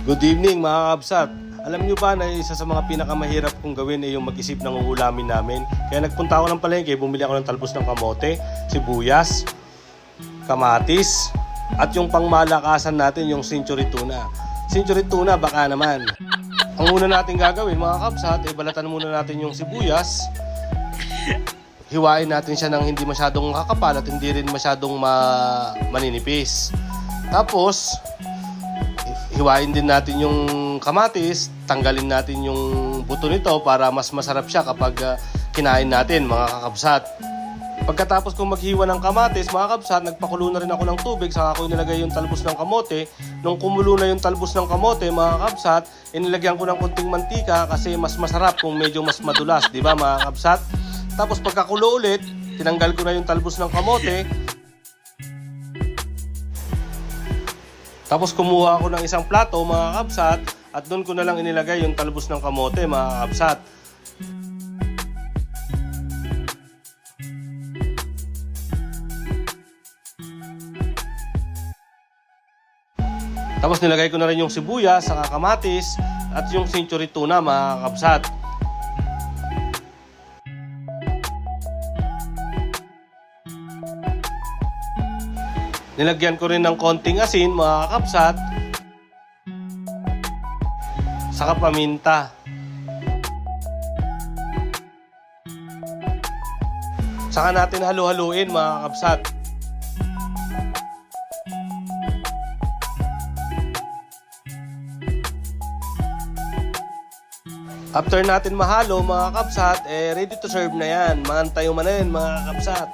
Good evening mga kabsat. Alam nyo ba na isa sa mga pinakamahirap kong gawin ay yung mag-isip ng uulamin namin. Kaya nagpunta ako ng palengke, bumili ako ng talbos ng kamote, sibuyas, kamatis, at yung pangmalakasan natin yung century tuna. Century tuna baka naman. Ang una natin gagawin mga kabsat, balatan muna natin yung sibuyas. Hiwain natin siya ng hindi masyadong kakapal at hindi rin masyadong maninipis. Tapos, hiwain din natin yung kamatis, tanggalin natin yung buto nito para mas masarap siya kapag kinain natin mga kakabsat. Pagkatapos kong maghiwa ng kamatis mga kabsat, nagpakulo na rin ako ng tubig, saka ako inilagay yung talbos ng kamote. Nung kumulo na yung talbos ng kamote mga kabsat, inilagyan ko ng konting mantika kasi mas masarap kung medyo mas madulas, di ba mga kabsat? Tapos pagkakulo ulit, tinanggal ko na yung talbos ng kamote. Tapos kumuha ako ng isang plato mga kabsat at doon ko na lang inilagay yung talbos ng kamote mga kabsat. Tapos nilagay ko na rin yung sibuyas, saka kamatis at yung century tuna mga kabsat. Nilagyan ko rin ng konting asin mga kakapsat, saka paminta. Saka natin halu-haluin mga kakapsat. After natin mahalo mga kakapsat, ready to serve na yan. Maantayo man na yan mga kakapsat.